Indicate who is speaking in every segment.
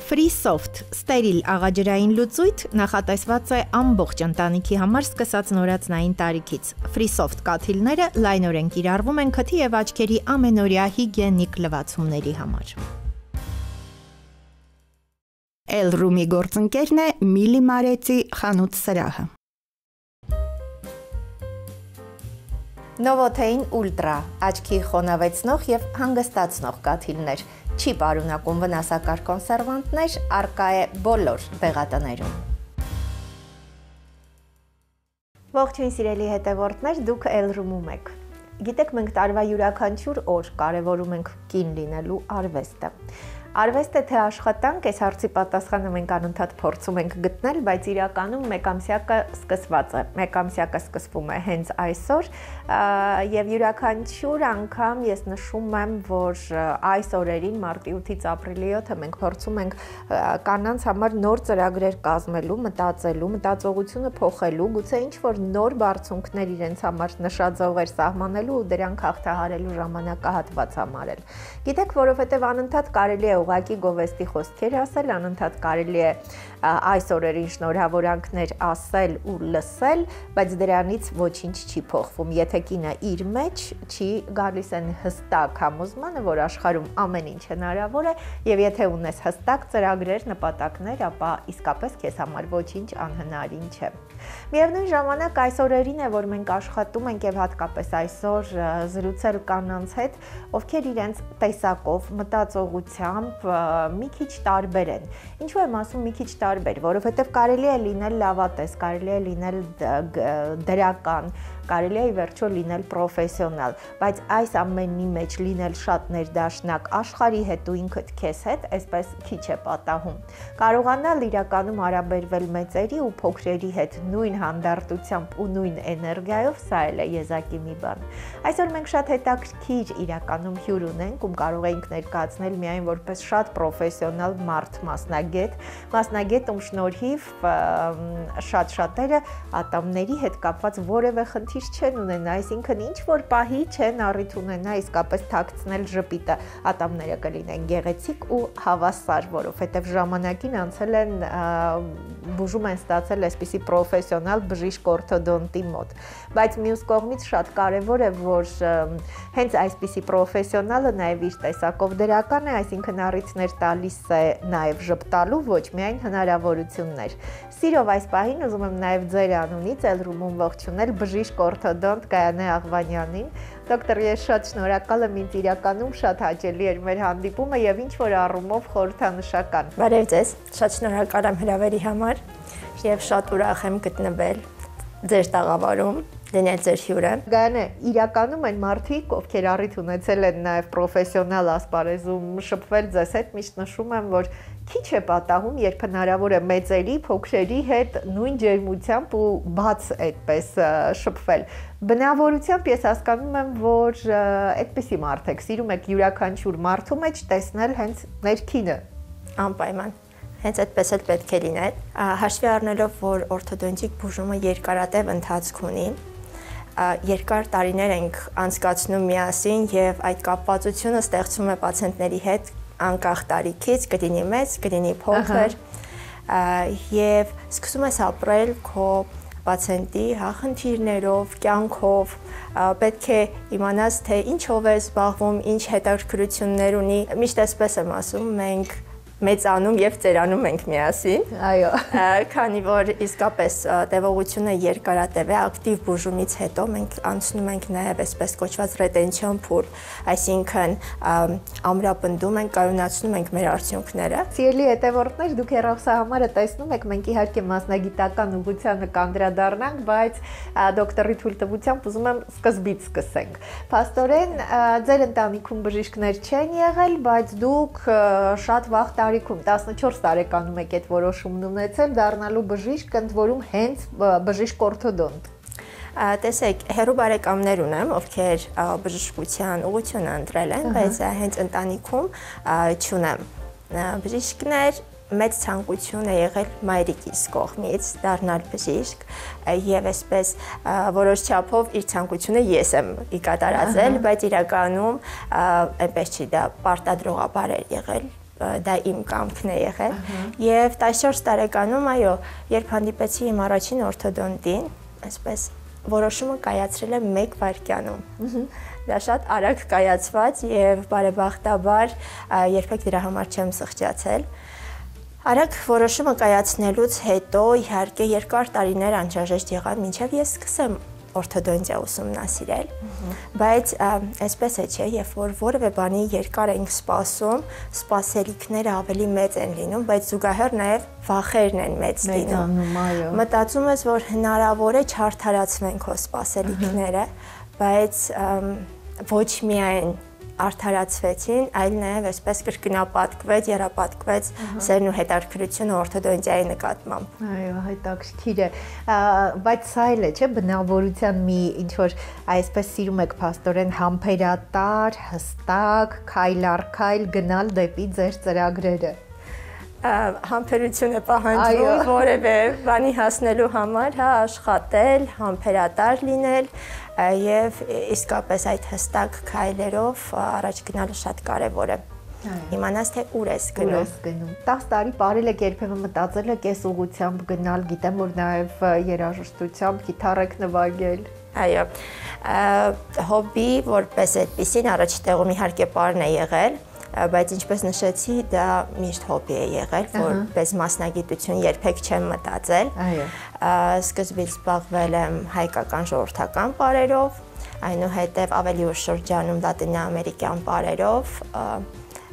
Speaker 1: FreeSoft ստերիլ աղաջրային լուծույթ նախատեսված է ամբողջ ընտանիքի համար սկսած նորածնային տարիքից։ FreeSoft կաթիլները լայնորեն կիրառվում են քթի եւ աչքերի ամենօրյա հիգիենիկ լվացումների համար։
Speaker 2: Elroom-ի գործընկերն է Միլի Մարեցի խանութ սրահը։
Speaker 1: Novothein Ultra աչքի խոնավեցնող եւ հանգստացնող կաթիլներ չի պարունակում վնասակար կոնսերվանտներ, առկա է բոլոր դեղատներում։ Ողջույն սիրելի հետևորդներ, դուք Elroom-ում եք։ Գիտեք, մենք տարվա յուրաքանչյուր օր կարևորում ենք կին լինելու արվեստը։ Արվեստը թե աշխատանք, այս հարցի պատասխանը մենք անընդհատ փորձում ենք գտնել, բայց իրականում մեկամսյակը սկսված է։ Մեկամսյակը սկսվում է հենց այսօր, եւ յուրաքանչյուր անգամ ես նշում եմ, որ այս օրերին մարտի 8-ից ապրիլի 7-ը մենք փորձում ենք կանանց համար նոր ծրագրեր կազմելու, մտածելու, մտածողությունը փոխելու, գուցե ինչ-որ նոր բարձունքներ իրենց համար նշաձողեր սահմանելու ու դրանք հաղթահարելու ժամանակահատված համարել։ Գիտեք, որովհետեւ անընդհատ կարելի է ուղղակի գովեստի խոսքեր ասել, անընդհատ կարելի է այս օրերին շնորհավորանքներ ասել ու լսել, բայց դրանից ոչինչ չի փոխվում։ Եթե կինը իր մեջ չի գալիս այն հստակ համոզմանը, որ աշխարհում ամեն ինչ հնարավոր է, եւ եթե ունես հստակ ծրագրեր, նպատակներ, ապա իսկապես քեզ համար ոչինչ անհնարին չէ։ Միևնույն ժամանակ այս օրերին է, որ մենք աշխատում ենք եւ հատկապես այսօր զրուցել կանանց հետ, ովքեր իրենց տեսակով, մտածողությամբ մի քիչ տարբեր են։ Ինչու եմ ասում մի քիչ տարբեր, որովհետեւ կարելի է լինել լավատես, կարելի է լինել դրական, կարելի է ի վերջո լինել պրոֆեսիոնալ, բայց այս ամենի մեջ լինել շատ ներդաշնակ աշխարհի հետ ու ինքդ քեզ հետ, այսպես քիչ է պատահում։ Կարողանալ իրականում հարաբերվել մեծերի ու փոքրերի հետ նույն հանդարտությամբ ու նույն էներգիայով, սա էլ է եզակի մի բան։ Այսօր մենք շատ հետաքրքիր իրականում հյուր ունենք, ում կարող ենք ներկայացնել միայն որպես շատ պրոֆեսիոնալ մարդ, մասնագետ, ում շնորհիվ շատ շատերը ատամների հետ կապված որևէ խնդիր չեն ունենա, այսինքն ինչ որ պահի չեն առիթ ունենա իսկապես թաքցնել ժպիտը, ատամները կլինեն գեղեցիկ ու հավասար, որովհետև ժամանակին անցել են բուժում են ստացել այսպիսի պրոֆեսիոնալ բժիշկ օրթոդոնտի մոտ, բայց մյուս կողմից շատ կարևոր է, որ հենց այսպիսի պրոֆեսիոնալը նաև իր տեսակով դրական է, այսինքն առիթներ տալիս է նաև ժպտալու, ոչ միայն հնարավորություններ։ Սիրով այս պահին ուզում եմ նաև ձեր անունից Elroom-ում ողջունել բժիշկ օրթոդոնտ Գայանե Աղվանյանին։ Դոկտոր, ես շատ շնորհակալ եմ, ինձ իրականում շատ հաճելի էր մեր հանդիպումը եւ ինչ որ առումով խորհրդանշական։
Speaker 3: Բարև ձեզ, շատ շնորհակալ եմ հրավերի համար եւ շատ ուրախ եմ գտնվել ձեր տաղավարում, լինել ձեր հյուրը։
Speaker 1: Գայանե, իրականում այն մարդիկ, ովքեր առիթ ունեցել են նաև պրոֆեսիոնալ ասպարեզում շփվել ձեզ հետ, միշտ նշում եմ, որ քիչ է պատահում, երբ հնարավոր է մեծերի, փոքրերի հետ նույն ջերմությամբ ու բաց այդպես շփվել։ Բնավորությամբ ես հասկանում եմ, որ այդպիսի մարդ եք, սիրում եք յուրաքանչյուր մարդու մեջ տեսնել հենց ներքինը։
Speaker 3: Անպայման։ Հենց այդպես էլ պետք է լինել։ Հաշվի առնելով, որ օրթոդոնտիկ բուժումը երկարատև ընթացք ունի, երկար տարիներ ենք անցկացնում միասին եւ այդ կապվածությունը ստեղծում է պացիենտների հետ անկախ տարիքից, կլինի մեծ, կլինի փոքր, եւ սկսում ես ապրել քո պացիենտի խնդիրներով, կյանքով, պետք է իմանաս, թե ինչով է զբաղվում, ինչ հետաքրքրություններ ունի։ Միշտ այսպես եմ ասում, մենք մեծանում եւ ծերանում ենք միասին։
Speaker 1: Այո։
Speaker 3: Քանի որ իսկապես տևողությունը երկարատև է, ակտիվ բուժումից հետո մենք անցնում ենք նաեւ այսպես կոչված ռետենցիոն փուլ, այսինքն ամրապնդում ենք, կայունացնում ենք մեր արդյունքները։
Speaker 1: Սիրելի հետևորդներ, դուք հեռախոսահամարը տեսնում եք, մենք իհարկե մասնագիտական ուղղությանը կանդրադառնանք, բայց դոկտորի թույլտվությամբ ուզում եմ սկզբից սկսենք։ Փաստորեն, ձեր ընտանիքում բժիշկներ չեն եղել, բայց դուք շատ վաղ տարիքում 14 տարեկանում եք այդ որոշումն ունեցել դառնալու բժիշկ, ընդ որում հենց բժիշկ օրթոդոնտ։
Speaker 3: Տեսեք, հերու բարեկամներ ունեմ, ովքեր բժշկության ուղղությունը ընտրել են, բայց հենց ընտանիքում չունեմ։ Բժիշկներ մեծ ցանկություն է եղել մայրիկիս կողմից դառնալ բժիշկ եւ այսպես որոշ չափով իր ցանկությունը ես եմ կատարածել, բայց իրականում այնպես չի, դա պարտադրողաբար է եղել դա իմ կամքն է եղել։ Եվ 14 տարեկանում, այո, երբ հանդիպեցի իմ առաջին օրթոդոնտին, այսպես որոշումը կայացրել եմ 1 վայրկյանում։ Դա շատ արագ կայացված եւ բարեբախտաբար երբեք դրա համար չեմ սղճացել։ Արագ որոշումը կայացնելուց հետո իհարկե երկար տարիներ անհրաժեշտ եղան, մինչև ես սկսեմ օրթոդոնտիա ուսումնասիրել, բայց այսպես է, չէ, երբ որ որևէ բանի երկար ենք սպասում, սպասելիքները ավելի մեծ են լինում, բայց զուգահեռ նաև վախերն են մեծ լինում։ Մտածում ես, որ հնարավոր է չարդարացվեն քո սպասելիքները, բայց ոչ միայն արդարացվեցին, այլ նաև այսպես կրկնապատկվեց, եռապատկվեց սերն ու հետաքրքրությունը օրթոդոնտիայի նկատմամբ։
Speaker 1: Այո, հետաքրքիր է, բայց սա էլ է, չէ, բնավորության մի ինչ որ այսպես սիրում եք փաստորեն համբերատար, հստակ, քայլ առ քայլ գնալ դեպի ձեր ծրագրերը։
Speaker 3: Համբերություն է պահանջվում որևէ բանի հասնելու համար, հա, աշխատել, համբերատար լինել եւ իսկապես այդ հստակ քայլերով առաջ գնալը շատ կարեւոր է։ Իմանաս թե ուր ես գնում։
Speaker 1: 10 տարի ապրել եք, երբեմն մտածել եք այս ուղղությամբ գնալ, գիտեմ որ նաեւ երաժշտությամբ գիտար եք նվագել։
Speaker 3: Այո, հոբի որպես այդպեսին առաջ տեղում իհարկե պարն է եղել, բայց ինչպես նշեցի, դա միշտ հոբի է եղել, որպես մասնագիտություն երբեք չեմ մտածել։ Սկզբից զբաղվել եմ հայկական ժողովրդական պարերով, այնուհետև ավելի ուշ շրջանում լատինաամերիկյան պարերով։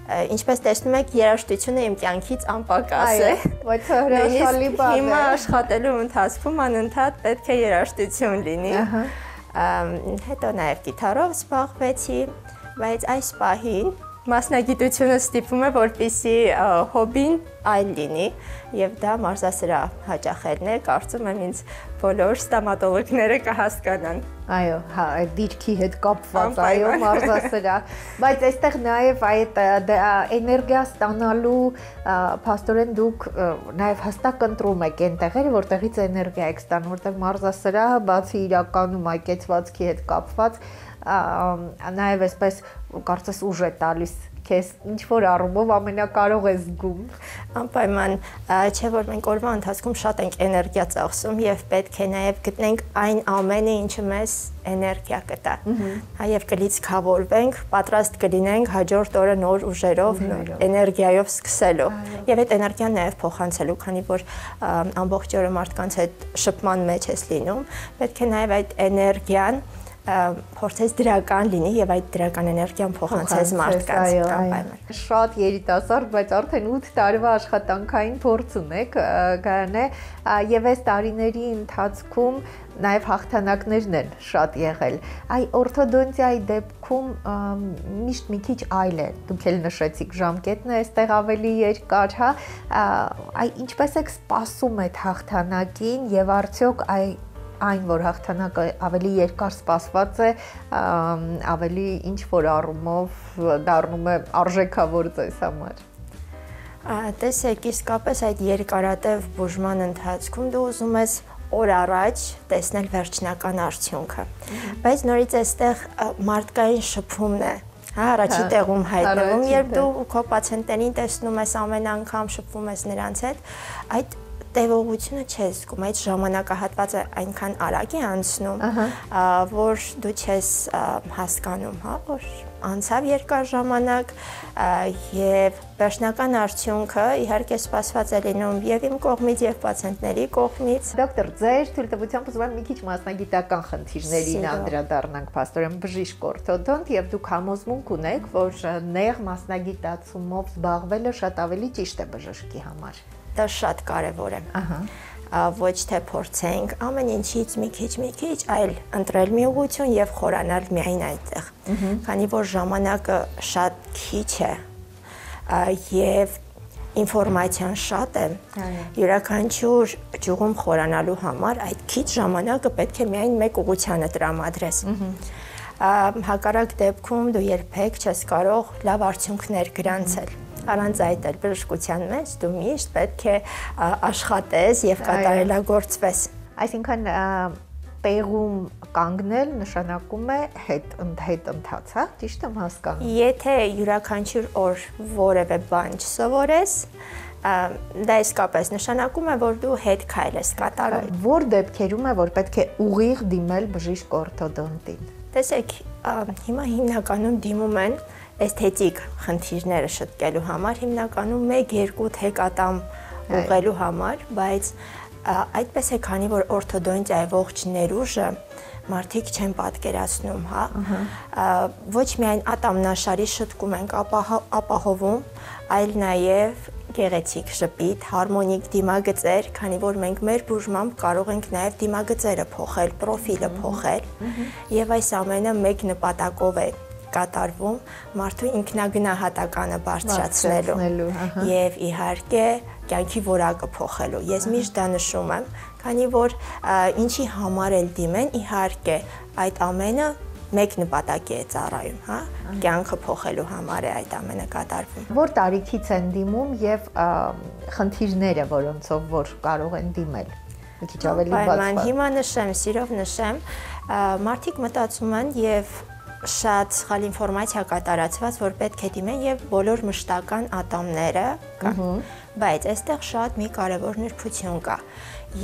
Speaker 3: Ինչպես տեսնում եք, երաժշտությունը իմ կյանքից անպակաս է։
Speaker 1: Բայց հրաշալի բան է։
Speaker 3: Հիմա աշխատելու ընթացքում անընդհատ պետք է երաժշտություն լինի։ Հետո նաև գիտարով զբաղվեցի, բայց այս պահին մասնագիտությունը ստիպում է, որպեսզի հոբին այլ լինի, եւ դա մարզասրահ հաճախելն է, կարծում եմ ինձ բոլոր ստոմատոլոգները կհասկանան։
Speaker 1: Այո, հա, այդ դիրքի հետ կապված, այո, մարզասրահ, բայց այստեղ նաեւ այդ էներգիա ստանալու փաստորեն դուք նաեւ հստակ ընտրում եք այն տեղերը, որտեղից էներգիա եք ստանում, որտեղ մարզասրահը բացի իրականում այկեցվածքի հետ կապված նաև այսպես կարծես ուժ է տալիս քեզ ինչ որ առումով ամենակարող է զգում։
Speaker 3: Անպայման, չէ որ մենք օրվա ընթացքում շատ ենք էներգիա ծախսում եւ պետք է նաև գտնենք այն ամենը, ինչը մեզ էներգիա կտա։ Եվ կլիցքավորվենք, պատրաստ կլինենք հաջորդ օրը նոր ուժերով, էներգիայով սկսելու։ Եվ այդ էներգիան նաև փոխանցելու, քանի որ ամբողջ օրը մարդկանց հետ շփման մեջ ես լինում, պետք է նաև այդ էներգիան փորձես դրական լինի եւ այդ դրական էներգիան փոխանցես մարդկանց։
Speaker 1: Շատ երիտասարդ, բայց արդեն 8 տարվա աշխատանքային փորձ ունեք, գանե եւ այս տարիների ընթացքում նաեւ հաղթանակներն են շատ եղել։ Այ օրթոդոնտիայի դեպքում միշտ մի քիչ այլ է։ Դուք էլ նշեցիք ժամկետն է այստեղ ավելի երկար, հա։ Այ ինչպես եք սպասում այդ հաղթանակին եւ արդյոք այն, որ հաղթանակը ավելի երկար սպասված է, ավելի ինչ որ առումով դառնում է արժեքավոր ձեզ համար։
Speaker 3: Տեսեք, իսկապես այդ երկարատև բուժման ընթացքում դու ուզում ես օր առաջ տեսնել վերջնական արդյունքը, բայց նորից այստեղ մարդկային շփումն է, հա, առաջի տեղում հայտնվում, երբ դու քո պացիենտներին տեսնում ես ամեն անգամ, շփվում ես նրանց հետ, այդ տևողությունը չես զգում, այդ ժամանակահատվածը այնքան արագ է անցնում, որ դու չես հասկանում, հա, որ անցավ երկար ժամանակ եւ վերջնական արդյունքը իհարկե սպասված է լինում եւ իմ կողմից եւ պացիենտների կողմից։
Speaker 1: Դոկտոր, ձեր թույլտվությամբ ուզում եմ մի քիչ մասնագիտական խնդիրներին անդրադառնանք, փաստորեն բժիշկ օրթոդոնտ, եւ դուք համոզմունք ունեք, որ նեղ մասնագիտացումով զբաղվելը շատ ավելի ճիշտ է բժշկի համար։
Speaker 3: Դա շատ կարևոր է։ Ոչ թե փորձենք ամեն ինչից մի քիչ, այլ ընտրել մի ուղղություն եւ խորանալ միայն այդտեղ։ Քանի որ ժամանակը շատ քիչ է եւ ինֆորմացիան շատ է, յուրաքանչյուր ճյուղում խորանալու համար այդ քիչ ժամանակը պետք է միայն մեկ ուղղությանը տրամադրես։ Հակառակ դեպքում դու երբեք չես կարող լավ արդյունքներ գրանցել։ Առանց այդ էլ բժշկության մեջ դու միշտ պետք է աշխատես եւ կատարելագործվես։
Speaker 1: Այսինքն տեղում կանգնել նշանակում է հետ ընթաց, հա, ճիշտ եմ հասկանում։
Speaker 3: Եթե յուրաքանչյուր օր որևէ բան չսովորես, դա իսկապես նշանակում է, որ դու հետ քայլ ես կատարում։
Speaker 1: Որ դեպքերում է, որ պետք է ուղիղ դիմել բժիշկ օրթոդոնտին։
Speaker 3: Տեսեք, հիմա հիմնականում դիմում են էսթետիկ խնդիրները շտկելու համար, հիմնականում 1-2 թեկատամ ուղղելու համար, բայց այդպես է, քանի որ օրթոդոնտիայի ողջ ներուժը մարդիկ չեն պատկերացնում, հա։ Ոչ միայն ատամնաշարի շտկում ենք ապահովում, այլ նաև գեղեցիկ շպիտ, հարմոնիկ դիմագծեր, քանի որ մենք մեր բուժմամբ կարող ենք նաև դիմագծերը փոխել, պրոֆիլը փոխել, եւ այս ամենը մեկ նպատակով է կատարվում մարդու ինքնագնահատականը բարձրացնելու եւ իհարկե կյանքի որակը փոխելու։ Ես միշտ դա նշում եմ, քանի որ ինչի համար էլ դիմեն, իհարկե այդ ամենը մեկ նպատակի է ծառայում, հա, կյանքը փոխելու համար է այդ ամենը կատարվում։
Speaker 1: Որ տարիքից են դիմում եւ խնդիրները, որոնցով որ կարող են դիմել։ Մի քիչ ավելի բացված։
Speaker 3: Հիմա նշեմ, սիրով նշեմ, մարդիկ մտածում են եւ շատ սխալ ինֆորմացիա կա տարածված, որ պետք է դիմեն եւ բոլոր մշտական ատամները կան, բայց այստեղ շատ մի կարևոր նրբություն կա։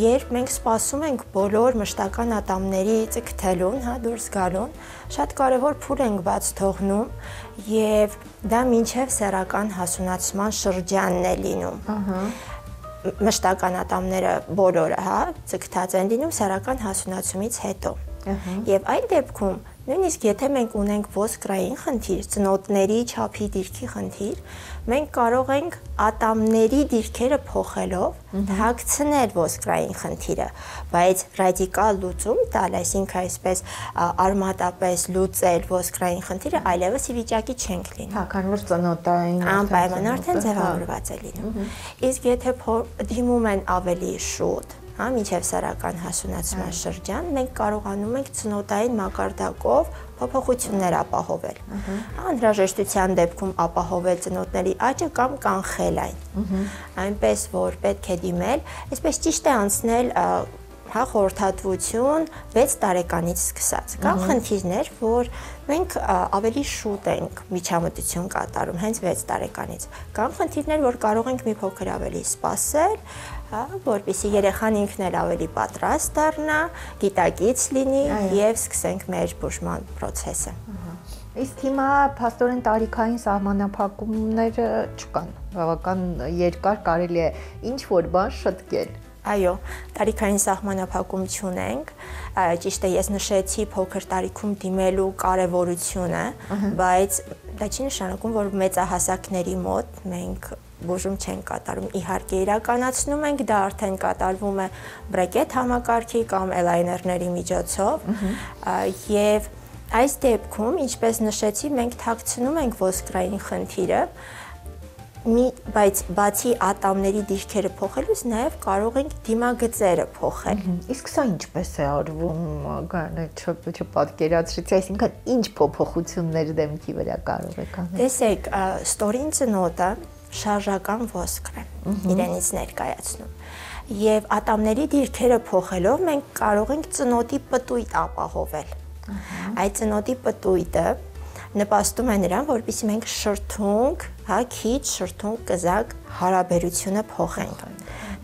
Speaker 3: Երբ մենք սպասում ենք բոլոր մշտական ատամների ցկթելուն, հա, դուրս գալուն, շատ կարևոր փուլ ենք բաց թողնում եւ դա մինչեւ սեռական հասունացման շրջանն է լինում։ Մշտական ատամները բոլորը, հա, ցկթած են լինում սեռական հասունացումից հետո։ Եվ այդ դեպքում նույնիսկ եթե մենք ունենք ոսկրային խնդիր, ծնոտների չափի դիրքի խնդիր, մենք կարող ենք ատամների դիրքերը փոխելով հագցնել ոսկրային խնդիրը, բայց ռադիկալ լուծում տալ, այսինքն այսպես արմատապես լուծել ոսկրային խնդիրը այլևս ի վիճակի չենք լինում։
Speaker 1: Հա, քանի որ ծնոտային
Speaker 3: անպայման արդեն ձևավորված է լինում։ Իսկ եթե դիմում են ավելի շուտ, հա, մինչև սեռական հասունացման շրջան, մենք կարողանում ենք ծնոտային մակարդակով փոփոխություններ ապահովել։ Անհրաժեշտության դեպքում ապահովել ծնոտների աճը կամ կանխել այն։ Այնպես որ պետք է դիմել, այսպես ճիշտ է անցնել հա խորհրդատվություն 6 տարեկանից սկսած։ Կան խնդիրներ, որ մենք ավելի շուտ ենք միջամտություն կատարում, հենց 6 տարեկանից։ Կան խնդիրներ, որ կարող ենք մի փոքր ավելի սպասել, հա, որպեսզի երեխան ինքն էլ ավելի պատրաստ դառնա, գիտակից լինի եւ սկսենք մեր բուժման process-ը։
Speaker 1: Իսկ հիմա փաստորեն տարիքային սահմանափակումները չկան։ Բավական երկար կարելի է ինչ որ բան շտկել։
Speaker 3: Այո, տարիքային սահմանափակում չունենք, ճիշտ է, ես նշեցի փոքր տարիքում դիմելու կարևորությունը, բայց դա չի նշանակում, որ մեծահասակների մոտ մենք բուժում չենք կատարում։ Իհարկե իրականացնում ենք, դա արդեն կատարվում է բրեկետ համակարգի կամ էլայներների միջոցով, եւ այս դեպքում, ինչպես նշեցի, մենք թաքցնում ենք ոսկրային խնդիրը, բայց բացի ատամների դիրքերը փոխելուց նաև կարող ենք դիմագծերը փոխել։
Speaker 1: Իսկ սա ինչպես է արվում, չպատկերացրեցի, այսինքն ինչ փոփոխություններ դեմքի վրա կարող եք անել։
Speaker 3: Տեսեք, ստորին ծնոտը շարժական ոսկր է իրենից ներկայացնում։ Եվ ատամների դիրքերը փոխելով մենք կարող ենք ծնոտի պտույտ ապահովել։ Այդ ծնոտի պտույտը նպաստում է նրան, որպեսզի մենք շրթունք, հա, քիչ շրթունք կզակ հարաբերությունը փոխենք։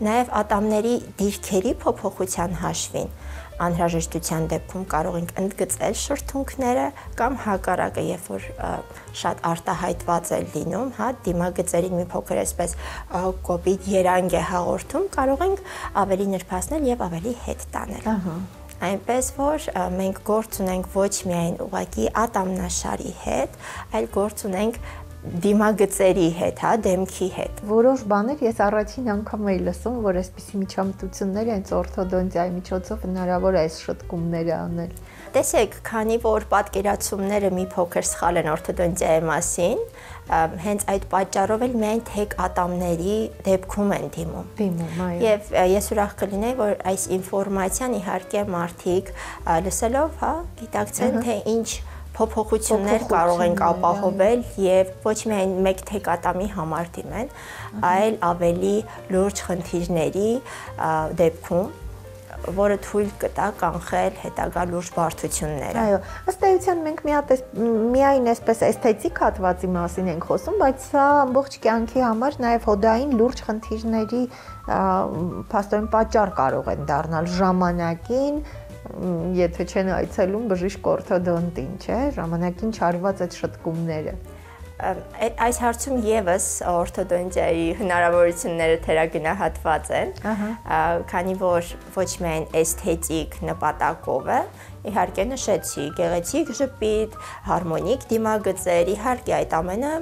Speaker 3: Նաև ատամների դիրքերի փոփոխության հաշվին անհրաժեշտության դեպքում կարող ենք ընդգծել շրթունքները կամ հակառակը, երբ որ շատ արտահայտված է լինում, հա, դիմագծերին մի փոքր այսպես կոպիտ երանգ է հաղորդում, կարող ենք ավելի նրբացնել եւ ավելի հետ տանել։ Այնպես որ մենք գործ ունենք ոչ միայն ուղղակի ատամնաշարի հետ, այլ գործ ունենք դիմագծերի հետ, հա, դեմքի հետ։
Speaker 1: Որոշ բաներ ես առաջին անգամ էի լսում, որ այսպիսի միջամտություններ հենց օրթոդոնտիայի միջոցով հնարավոր է այս շտկումները անել։
Speaker 3: Տեսեք, քանի որ պատկերացումները մի փոքր սխալ են օրթոդոնտիայի մասին, հենց այդ պատճառով էլ միայն թեք ատամների դեպքում են դիմում, այո։ Եվ ես ուրախ կլինեի, որ այս ինֆորմացիան իհարկե մարդիկ լսելով, հա, գիտակցեն, թե ինչ փոփոխություններ կարող ենք ապահովել եւ ոչ միայն մեկ թեք ատամի համար դիմեն, այլ ավելի լուրջ խնդիրների դեպքում որը թույլ կտա կանխել հետագա լուրջ բարդությունները։
Speaker 1: Այո, ըստ էության մենք միայն այսպես էսթետիկ հատվածի մասին ենք խոսում, բայց սա ամբողջ կյանքի համար նաև հոդային լուրջ խնդիրների փաստորեն պատճառ կարող են դառնալ ժամանակին, եթե չեն այցելում բժիշկ օրթոդոնտին, չէ՞, ժամանակին չարված այդ շտկումները։
Speaker 3: Այս հարցում եւս օրթոդոնտիայի հնարավորությունները թերագնահատված են, քանի որ ոչ միայն էսթետիկ նպատակով է, իհարկե նշեցի, գեղեցիկ ժպիտ, հարմոնիկ դիմագծեր, իհարկե այդ ամենը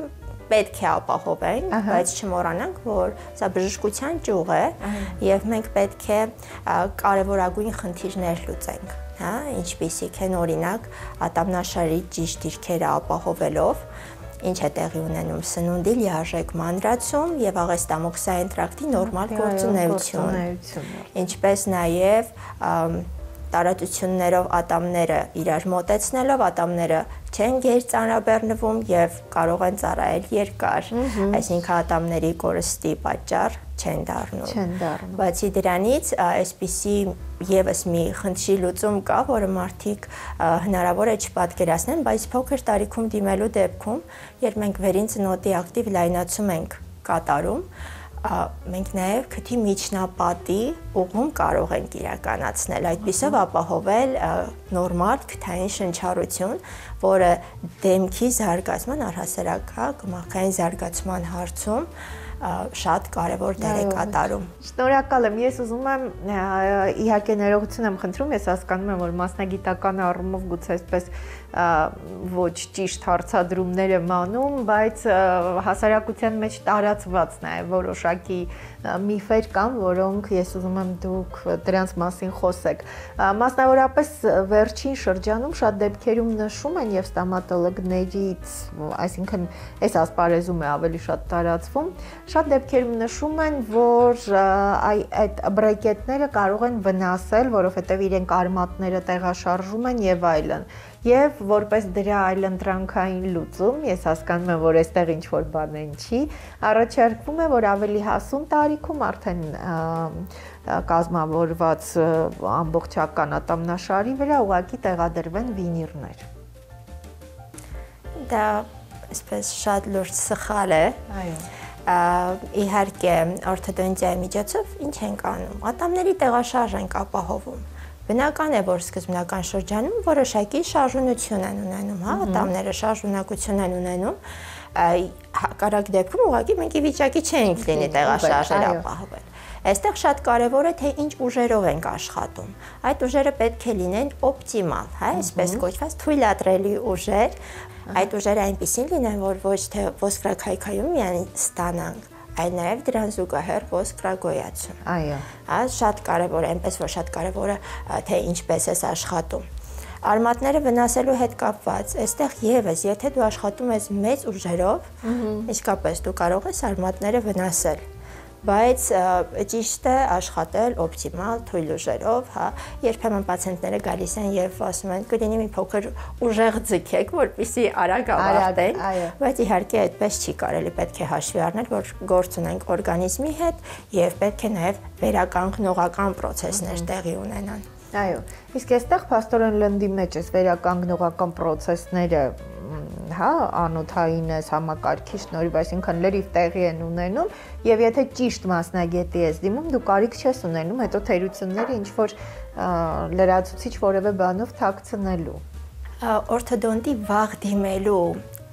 Speaker 3: պետք է ապահովենք, բայց չմոռանանք, որ սա բժշկության ճյուղ է եւ մենք պետք է կարեւորագույն խնդիրներ լուծենք, հա, ինչպիսիք են օրինակ ատամնաշարի ճիշտ դիրքերը ապահովելով, ինչ է տեղի ունենում սնունդի լիարժեք մանրացում եւ աղեստամոքսային տրակտի նորմալ գործունեություն, ինչպես նաեւ տարածություններով ատամները իրար մոտեցնելով ատամները չեն գերծանրաբեռնվում եւ կարող են ծառայել երկար, այսինքն ատամների կորստի պատճառ չեն դառնում։ Բացի դրանից, այսպիսի եւս մի խնդրի լուծում կա, որը մարդիկ հնարավոր է չպատկերացնեն, բայց փոքր տարիքում դիմելու դեպքում, երբ մենք վերին ծնոտի ակտիվ լայնացում ենք կատարում, մենք նաև քթի միջնապատի ուղում կարող ենք իրականացնել, այդպիսով ապահովել նորմալ քթային շնչառություն, որը դեմքի զարգացման, առհասարակ կմախքային զարգացման հարցում շատ կարևոր դեր է կատարում։
Speaker 1: Շնորհակալ եմ, ես ուզում եմ իհարկե ներողություն եմ խնդրում, ես հասկանում եմ, որ մասնագիտական առումով գուցե այսպես ոչ ճիշտ հարցադրումներ եմ անում, բայց հասարակության մեջ տարածված նաև որոշակի միֆեր կան, որոնք ես ուզում եմ դուք դրանց մասին խոսեք։ Մասնավորապես վերջին շրջանում շատ դեպքերում նշում են եւ ստոմատոլոգներից, այսինքն այս ասպարեզում է ավելի շատ տարածվում, շատ դեպքերում նշում են, որ այդ բրեկետները կարող են վնասել, որովհետեւ իրենք արմատները տեղաշարժում են եւ այլն։ Եվ որպես դրա այլընտրանքային լուծում, ես հասկանում եմ, որ այստեղ ինչ-որ բան են չի, առաջարկվում է, որ ավելի հասուն տարիքում արդեն կազմավորված ամբողջական ատամնաշարի վրա ուղղակի տեղադրվեն վինիրներ։
Speaker 3: Դա այսպես շատ լուրջ սխալ է։ Այո։ Իհարկե, օրթոդոնտիայի միջոցով ինչ ենք անում։ Ատամների տեղաշարժ ենք ապահովում։ Բնական է, որ սկզբնական շրջանում որոշակի շարժունություն են ունենում, հա, ատամները շարժունակություն են ունենում, հակառակ դեպքում ուղղակի մենք ի վիճակի չենք լինի տեղաշարժեր ապահովել։ Այստեղ շատ կարևոր է, թե ինչ ուժերով ենք աշխատում։ Այդ ուժերը պետք է լինեն օպտիմալ, հա, այսպես կոչված թույլատրելի ուժեր, այդ ուժերը այնպիսին լինեն, որ ոչ թե ոսկրաքայքայում միայն ստանանք, այլ նաև դրան զուգահեռ ոսկրագոյացում։ Այո։ Շատ կարևոր է, այնպես որ շատ կարևոր է, թե ինչպես ես աշխատում։ Արմատները վնասելու հետ կապված, այստեղ եւս, եթե դու աշխատում ես մեծ ուժերով, իսկապես դու կարող ես արմատները վնասել, բայց ճիշտ է աշխատել օպտիմալ թույլ ուժերով, հա, երբեմն պացիենտները գալիս են եւ ասում են, կլինի մի փոքր ուժեղ ձգեք, որպեսզի արագ ավարտենք, բայց իհարկե այդպես չի կարելի, պետք է հաշվի առնել, որ գործ ունենք օրգանիզմի հետ եւ պետք է նաեւ վերականգնողական process-ներ տեղի ունենան։
Speaker 1: Այո, իսկ այստեղ փաստորեն լնդի մեջ էս վերականգնողական process-ները, հա, անոթային էս համակարգի շնորհիվ, այսինքն լրիվ տեղի են ունենում, եւ եթե ճիշտ մասնագետի ես դիմում, դու կարիք չես ունենում հետո թերությունները ինչ որ լրացուցիչ որևէ բանով թաքցնելու։
Speaker 3: Օրթոդոնտի վաղ դիմելու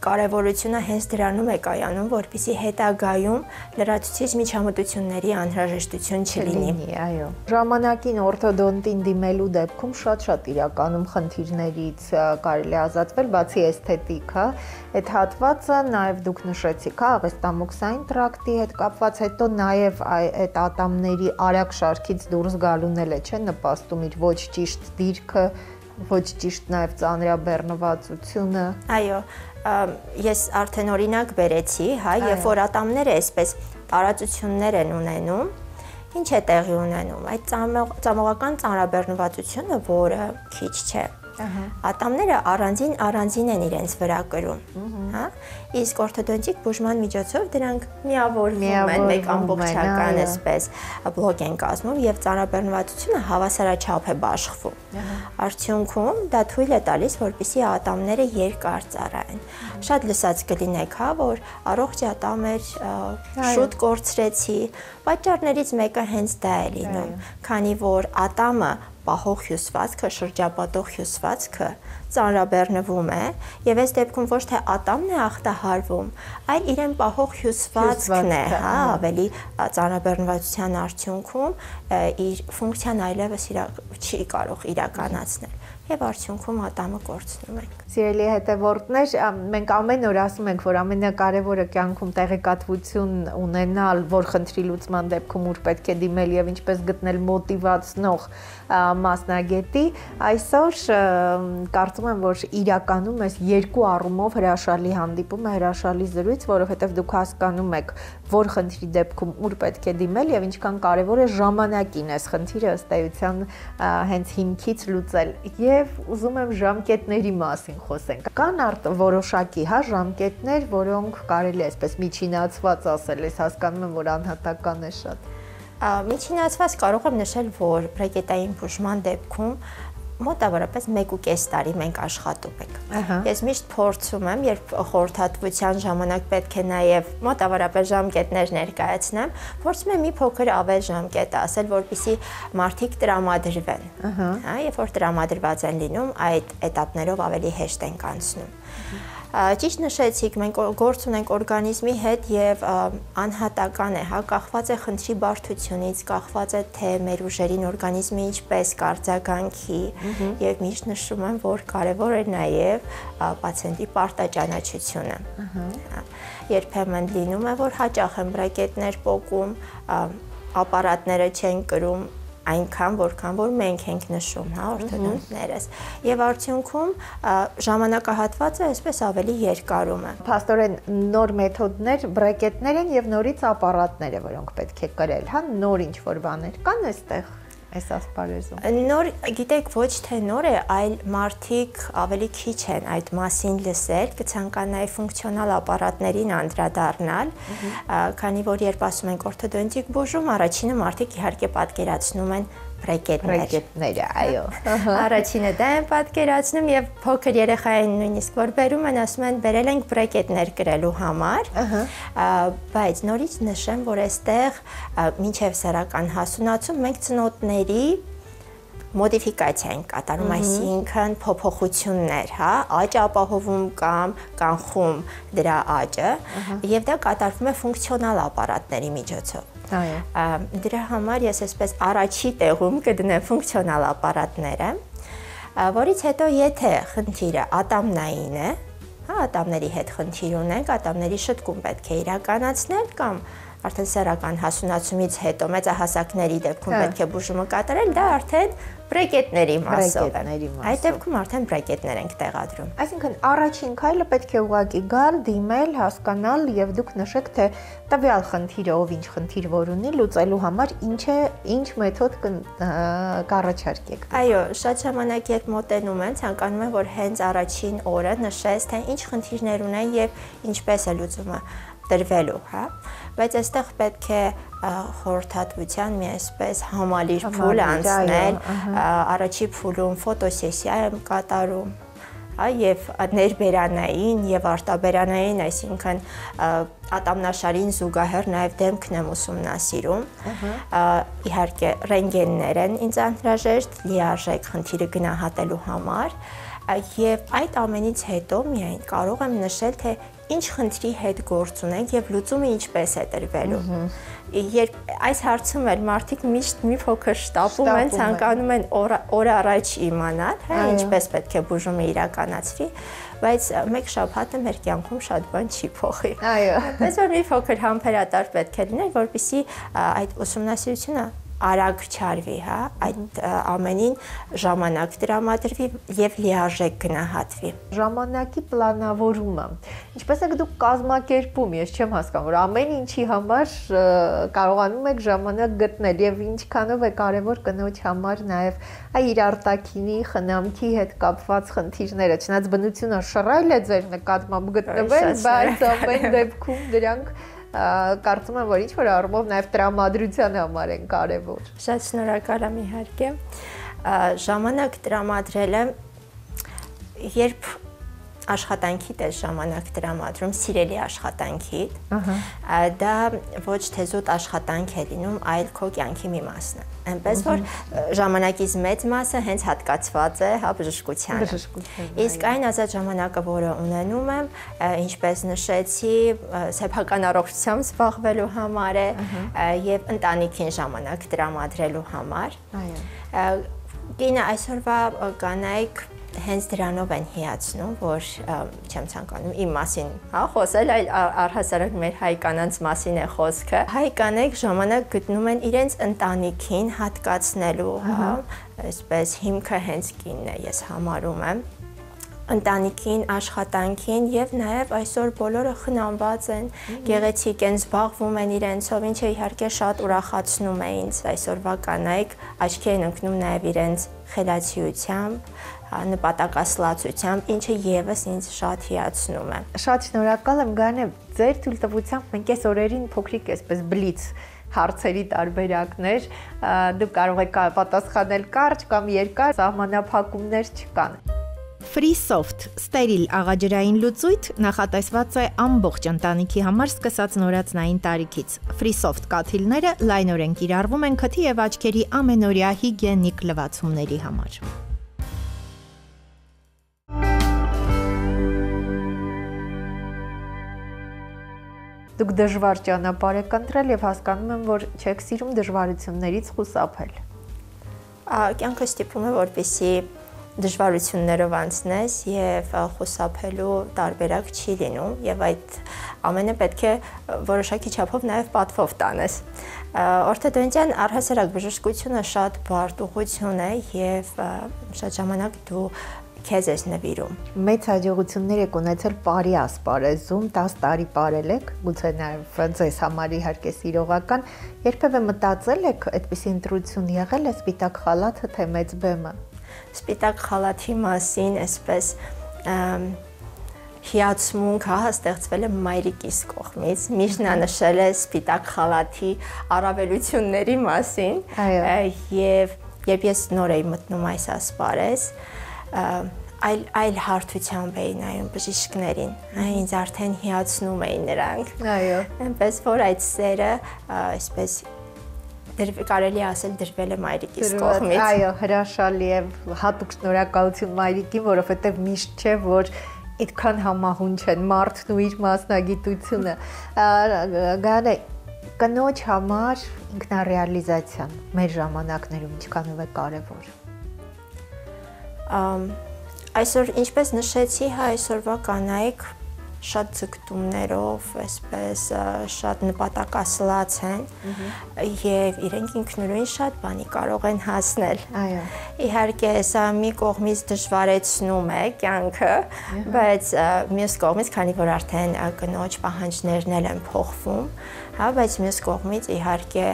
Speaker 3: կարևորությունը հենց դրանում է կայանում, որպեսզի հետագայում լրացուցիչ միջամտությունների անհրաժեշտություն չլինի։
Speaker 1: Այո։ Ժամանակին օրթոդոնտին դիմելու դեպքում շատ իրականում խնդիրներից կարելի ազատվել, բացի էսթետիկ, հա, այդ հատվածը նաև դուք նշեցիք, հա, աղեստամոքսային տրակտի հետ կապված, հետո նաև այդ ատամների արագ շարքից դուրս գալուն էլ է, չէ, նպաստում իր ոչ ճիշտ դիրքը, ոչ ճիշտ նաև ծանրաբեռնվածությունը։
Speaker 3: Այո, ես արդեն օրինակ բերեցի, հա, երբ որ ատամները այսպես տարածություններ են ունենում, ինչ է տեղի ունենում։ Այդ ծամողական ծանրաբեռնվածությունը, որը քիչ չէ, Ատամները առանձին են իրենց վրա կրում, հա։ Իսկ օրթոդոնտիկ բուժման միջոցով դրանք միավորվում են, մեկ ամբողջական այսպես բլոկ են կազմում եւ ծանրաբեռնվածությունը հավասարաչափ է բաշխվում։ Արդյունքում դա թույլ է տալիս, որպեսզի ատամները երկար ծառայեն։ Շատ լսած կլինեք, հա, որ առողջ ատամ էր, շուտ կորցրեցի։ Պատճառներից մեկը հենց դա է լինում, քանի որ ատամը պահող հյուսվածքը, շրջապատող հյուսվածքը ծանրաբեռնվում է եւ այս դեպքում ոչ թե ատամն է ախտահարվում, այլ իրեն պահող հյուսվածքն է, հա, ավելի ծանրաբեռնվածության արդյունքում իր ֆունկցիան այլևս չի կարող իրականացնել եւ արդյունքում ատամը կորցնում ենք։
Speaker 1: Սիրելի հետևորդներ, մենք ամեն օր ասում ենք, որ ամենակարևորը կյանքում տեղեկատվություն ունենալ, որ խնդրի լուծման դեպքում ուր պետք է դիմել եւ ինչպես գտնել մոտիվացնող մասնագետի, այսօր կարծում եմ, որ իրականում այս երկու առումով հրաշալի հանդիպում է, հրաշալի զրույց, որովհետեւ դուք հասկանում եք, որ խնդրի դեպքում ուր պետք է դիմել եւ ինչքան կարեւոր է ժամանակին այս խնդիրը ըստ էության հենց հիմքից լուծել։ Եվ ուզում եմ ժամկետների մասին խոսենք։ Կան որոշակի, հա, ժամկետներ, որոնք կարելի է այսպես միջինացված ասել, ես հասկանում եմ, որ անհատական է շատ։
Speaker 3: Միջինացված կարող եմ նշել, որ բրեկետային բուժման դեպքում մոտավորապես 1.5 տարի մենք աշխատում ենք։ Ես միշտ փորձում եմ, երբ խորհրդատվության ժամանակ պետք է նաև մոտավորապես ժամկետներ ներկայացնեմ, փորձում եմ մի փոքր ավել ժամկետ ասել, որպեսզի մարդիկ տրամադրվեն։ Հա, երբ որ տրամադրված են լինում, այդ էտապներով ավելի հեշտ ենք անցնում։ Ճիշտ նշեցիք, մենք գործ ունենք օրգանիզմի հետ եւ անհատական է, հա, կախված է խնդրի բարդությունից, կախված է թե մեր ուժերին օրգանիզմը ինչպես կարձագանքի եւ միշտ նշում եմ, որ կարեւոր է նաեւ պացիենտի պարտաճանաչությունը։ Երբեմն լինում է, որ հաճախ են բրակետներ պոկում, ապարատները չեն կրում այնքան, որքան որ մենք ենք նշում, հա, օրթոդոնտներս։ Եվ արդյունքում ժամանակահատվածը այսպես ավելի երկարում է։
Speaker 1: Փաստորեն նոր մեթոդներ, բրեկետներ են եւ նորից ապարատներ է, որոնք պետք է կրել, հա, նոր ինչ որ բաներ կան այստեղ։ Այս ասպարեզում։
Speaker 3: Նոր, գիտեք, ոչ թե նոր է, այլ մարդիկ ավելի քիչ են այդ մասին լսել, կցանկանայի ֆունկցիոնալ ապարատներին անդրադառնալ, քանի որ երբ ասում ենք օրթոդոնտիկ բուժում, առաջինը մարդիկ իհարկե պատկերացնում են
Speaker 1: բրեկետները, այո։
Speaker 3: Առաջինը դա են պատկերացնում եւ փոքր երեխային նույնիսկ որ բերում են, ասում են բերել ենք բրեկետներ կրելու համար, բայց նորից նշեմ, որ այստեղ մինչեւ սեռական հասունացում մենք ծնոտների մոդիֆիկացիա ենք կատարում, այսինքն փոփոխություններ, հա, աճ ապահովում կամ կանխում դրա աճը, եւ դա կատարվում է ֆունկցիոնալ ապարատների միջոցով։ Դրա համար ես այսպես առաջի տեղում կդնեմ ֆունկցիոնալ ապարատները, որից հետո եթե խնդիրը ատամնային է, հա, ատամների հետ խնդիր ունենք, ատամների շտկում պետք է իրականացնել կամ արդեն սեռական հասունացումից հետո մեծահասակների դեպքում պետք է բուժումը կատարել, դա արդեն բրեկետների մասով է։ Այդ դեպքում արդեն բրեկետներ ենք տեղադրում։
Speaker 1: Այսինքն առաջին քայլը պետք է ուղղակի գալ, դիմել, հասկանալ եւ դուք նշեք, թե տվյալ խնդիրը ով ինչ խնդիր որ ունի, լուծելու համար ինչ մեթոդ կառաջարկեք։
Speaker 3: Այո, շատ ժամանակ երբ մոտենում են, ցանկանում են, որ հենց առաջին օրը նշես, թե ինչ խնդիրներ ունեն եւ ինչպես է լուծումը տրվելու, հա, բայց այստեղ պետք է խորհրդատվության մի այսպես համալիր փուլ անցնել, առաջի փուլում ֆոտոսեսիա եմ կատարում, հա, եւ ներբերանային եւ արտաբերանային, այսինքն ատամնաշարին զուգահեռ նաեւ դեմքն եմ ուսումնասիրում, իհարկե ռենտգեններ են ինձ անհրաժեշտ լիարժեք խնդիրը գնահատելու համար, եւ այդ ամենից հետո միայն կարող եմ նշել, թե ինչ խնդրի հետ գործ ունենք եւ լուծումը ինչպես է տրվելու։ Երբ այս հարցում էլ մարդիկ միշտ մի փոքր շտապում են, ցանկանում են օր առաջ իմանալ, հա, ինչպես պետք է բուժումը իրականացվի, բայց մեկ շաբաթը մեր կյանքում շատ բան չի փոխի։ Այո։ Բայց որ մի փոքր համբերատար պետք է լինել, որպեսզի այդ ուսումնասիրությունը արագ չարվի, հա, այդ ամենին ժամանակ տրամադրվի եւ լիարժեք գնահատվի։
Speaker 1: Ժամանակի պլանավորումը։ Ինչպես եք դուք կազմակերպում, ես չեմ հասկանում, որ ամեն ինչի համար կարողանում եք ժամանակ գտնել եւ ինչքանով է կարեւոր կնոջ համար նաեւ իր արտաքինի խնամքի հետ կապված խնդիրները, չնայած բնությունը շռայլ է ձեր նկատմամբ գտնվել, բայց ամեն դեպքում դրանք կարծում եմ, որ ինչ-որ առումով նաև տրամադրության համար են կարևոր։
Speaker 3: Շատ շնորհակալ եմ իհարկե։ Ժամանակ տրամադրելը, երբ աշխատանքիդ է ժամանակ տրամադրում, սիրելի աշխատանքիդ, դա ոչ թե զուտ աշխատանք է լինում, այլ քո կյանքի մի մասն է։ Այնպես որ ժամանակից մեծ մասը հենց հատկացված է բժշկությանը։ Իսկ այն ազատ ժամանակը, որը ունենում եմ, ինչպես նշեցի, սեփական առողջությամբ զբաղվելու համար է եւ ընտանիքին ժամանակ տրամադրելու համար։ Կինը այսօրվա կանայք հենց դրանով են հիացնում, որ չեմ ցանկանում իմ մասին խոսել, այլ առհասարակ մեր հայ կանանց մասին է խոսքը։ Հայ կանայք ժամանակ գտնում են իրենց ընտանիքին հատկացնելու, այսպես հիմքը հենց կինն է, ես համարում եմ, ընտանիքին, աշխատանքին եւ նաեւ այսօր բոլորը խնամված են, գեղեցիկ են, զբաղվում են իրենցով, ինչը իհարկե շատ ուրախացնում է ինձ։ Այսօրվա կանայք աչքի են ընկնում նաեւ իրենց խելացիությամբ, նպատակասլացությամբ, ինչը եւս ինձ շատ հիացնում է։
Speaker 1: Շատ շնորհակալ եմ, Գարանե, ձեր թույլտվությամբ մենք այս օրերին փոքրիկ այսպես բլից հարցերի տարբերակներ, դուք կարող եք պատասխանել կարճ կամ երկար, սահմանափակումներ չկան։
Speaker 2: FreeSoft ստերիլ աղաջրային լուծույթ նախատեսված է ամբողջ ընտանիքի համար սկսած նորածնային տարիքից։ FreeSoft կաթիլները լայնորեն կիրառվում են քթի եւ աչքերի ամենօրյա հիգիենիկ լվացումների համար։
Speaker 1: Դուք դժվար ճանապարհ եք ընտրել եւ հասկանում եմ, որ չեք սիրում դժվարություններից խուսափել։
Speaker 3: Կյանքը ստիպում է, որպեսզի դժվարություններով անցնես եւ խուսափելու տարբերակ չի լինում եւ այդ ամենը պետք է որոշակի չափով նաեւ պատվով տանես։ Օրթոդոնտյան առհասարակ բժշկությունը շատ բարդ ուղղություն է եւ շատ ժամանակ դու քեզ ես նվիրում։
Speaker 1: Մեծ հաջողություններ եք ունեցել բարի ասպարեզում, 10 տարի ապրել եք, գուցե նաև ձեզ համար իհարկե սիրողական, երբևէ մտածել եք այդպիսի ընտրություն եղել է սպիտակ խալաթը թե մեծ բեմը։
Speaker 3: Սպիտակ խալաթի մասին այսպես հիացմունք ստեղծվել է մայրիկիս կողմից, միշտ նա նշել է սպիտակ խալաթի առավելությունների մասին եւ երբ ես նոր էի մտնում այս ասպարեզ, այլ հարթությամբ էի նայում բժիշկներին, ինձ արդեն հիացնում էին նրանք, այնպես որ այդ սերը այսպես կարելի ասել դրվել է մայրիկիս կողմից։
Speaker 1: Այո, հրաշալի է, հատուկ շնորհակալություն մայրիկին, որովհետև միշտ չէ, որ այդքան համահունչ են մարդն ու իր մասնագիտությունը։ Գարանե, կնոջ համար ինքնարեալիզացիան մեր ժամանակներում ինչքանով է կարևոր։
Speaker 3: Այսօր, ինչպես նշեցի, այսօրվա կանայք շատ ձգտումներով, այսպես շատ նպատակասլաց են եւ իրենք ինքնուրույն շատ բանի կարող են հասնել։ Իհարկե, սա մի կողմից դժվարեցնում է կյանքը, բայց մյուս կողմից, քանի որ արդեն կնոջ պահանջներն են փոխվում, բայց մյուս կողմից իհարկե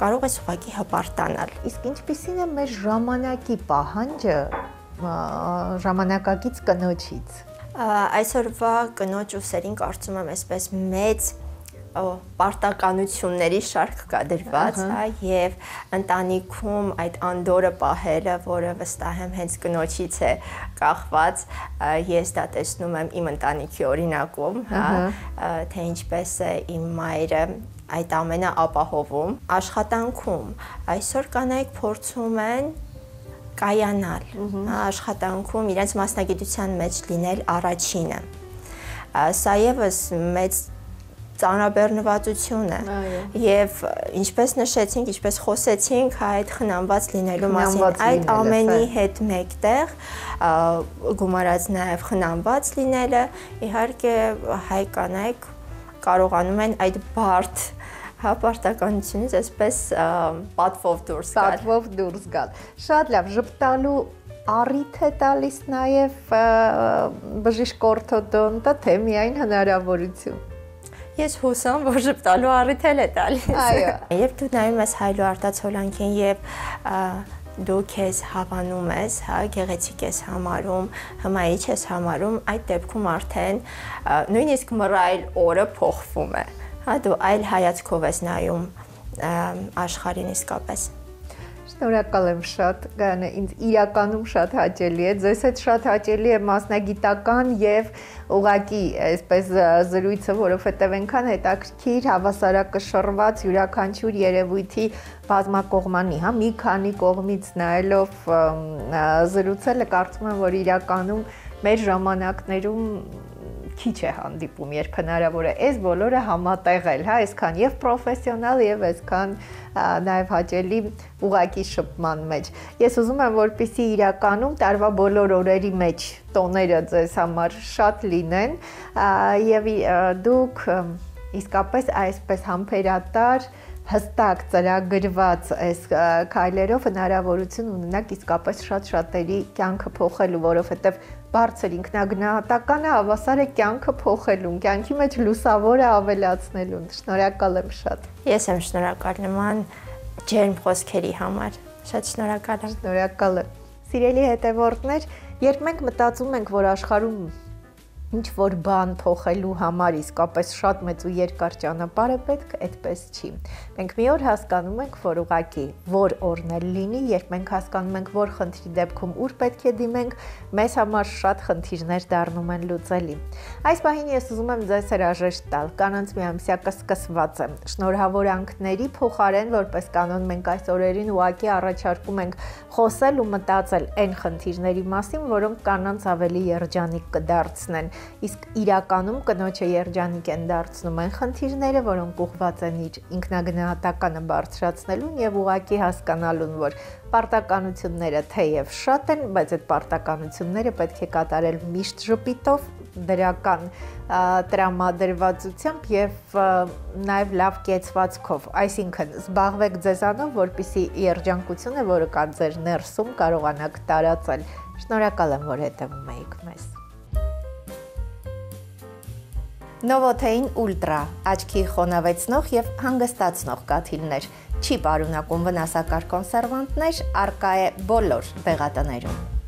Speaker 3: կարող ես ուղղակի հպարտանալ։
Speaker 1: Իսկ ինչպիսին է մեր ժամանակի պահանջը ժամանակակից կնոջից։
Speaker 3: Այսօրվա կնոջ ուսերին կարծում եմ այսպես մեծ պարտականությունների շարք կա դրված, եւ ընտանիքում այդ անդորը պահելը, որը վստահ եմ հենց կնոջից է կախված, ես դա տեսնում եմ իմ ընտանիքի օրինակում, թե ինչպես է իմ մայրը այդ ամենը ապահովում աշխատանքում։ Այսօր կանայք փորձում են կայանալ աշխատանքում, իրենց մասնագիտության մեջ լինել առաջինը։ Սա եւս մեծ ծանրաբեռնվածություն է եւ ինչպես նշեցինք, ինչպես խոսեցինք այդ խնամված լինելու մասին, այդ ամենի հետ մեկտեղ գումարած նաեւ խնամված լինելը, իհարկե հայ կանայք կարողանում են այդ բարդ Հա, պարտականությունից այսպես պատվով դուրս գալ։
Speaker 1: Պատվով դուրս գալ։ Շատ լավ, ժպտալու առիթ է տալիս նաև բժիշկ օրթոդոնտը, թե միայն հնարավորություն։
Speaker 3: Ես հուսամ, որ ժպտալու առիթ է տալիս։
Speaker 1: Այո։
Speaker 3: Երբ դու նայում ես Հայլու արտացոլանքին եւ դու քեզ հավանում ես, հա, գեղեցիկ ես համարում, հմայիչ ես համարում, այդ դեպքում արդեն նույնիսկ մռայլ օրը փոխվում է։ Հա, դու այլ հայացքով ես նայում աշխարհին իսկապես։
Speaker 1: Շնորհակալ եմ շատ, Գայանե, ինձ իրականում շատ հաճելի է, ձեզ հետ շատ հաճելի է մասնագիտական եւ ուղղակի այսպես զրույցը, որովհետեւ այնքան հետաքրքիր, հավասարակշռված յուրաքանչյուր երևույթի բազմակողմանի, հա, մի քանի կողմից նայելով զրուցելը կարծում եմ, որ իրականում մեր ժամանակներում քիչ է հանդիպում, երբ հնարավոր է այս բոլորը համատեղել, հա, այսքան եւ պրոֆեսիոնալ եւ այսքան նաեւ հաճելի ուղակի շփման մեջ։ Ես ուզում եմ, որպեսզի իրականում տարվա բոլոր օրերի մեջ տոները ձեզ համար շատ լինեն եւ դուք իսկապես այսպես համբերատար հստակ ծրագրված այս քայլերով հնարավորություն ունենաք իսկապես շատ շատերի կյանքը փոխելու, որովհետեւ բարձր ինքնագնահատականը հավասար է կյանքը փոխելուն, կյանքի մեջ լուսավորը ավելացնելուն։ Շնորհակալ եմ շատ։
Speaker 3: Ես եմ շնորհակալ նման ջերմ խոսքերի համար։ Շատ շնորհակալ եմ։
Speaker 1: Շնորհակալ եմ։ Սիրելի հետևորդներ, երբ մենք մտածում ենք, որ աշխարհում ինչ որ բան փոխելու համար իսկապես շատ մեծ ու երկար ճանապարհ է պետք, այդպես չի։ Մենք մի օր հասկանում ենք, որ ուղղակի որ օրն էլ լինի, երբ մենք հասկանում ենք, որ խնդրի դեպքում ուր պետք է դիմենք, մեզ համար շատ խնդիրներ դառնում են լուծելի։ Այս պահին ես ուզում եմ ձեզ հրաժեշտ տալ, կանանց միամսյակը սկսված է։ Շնորհավորանքների փոխարեն, որպես կանոն, մենք այս օրերին ուղղակի առաջարկում ենք խոսել ու մտածել այն խնդիրների մասին, որոնք կանանց ավելի երջանիկ կդարձնեն։ Իսկ իրականում կնոջը երջանիկ են դարձնում այն խնդիրները, որոնք ուղղված են իր ինքնագնահատականը բարձրացնելուն եւ ուղղակի հասկանալուն, որ պարտականությունները թեև շատ են, բայց այդ պարտականությունները պետք է կատարել միշտ ժպիտով, դրական տրամադրվածությամբ եւ նաեւ լավ կեցվածքով, այսինքն զբաղվեք ձեզանով, որպեսզի երջանկությունը, որը կա ձեր ներսում, կարողանաք տարածել։ Շնորհակալ եմ, որ հետևում եք մեզ։ Նովոթեին ուլտրա, աչքի խոնավեցնող եւ հանգստացնող կաթիլներ, չի պարունակում վնասակար կոնսերվանտներ, առկա է բոլոր դեղատներում։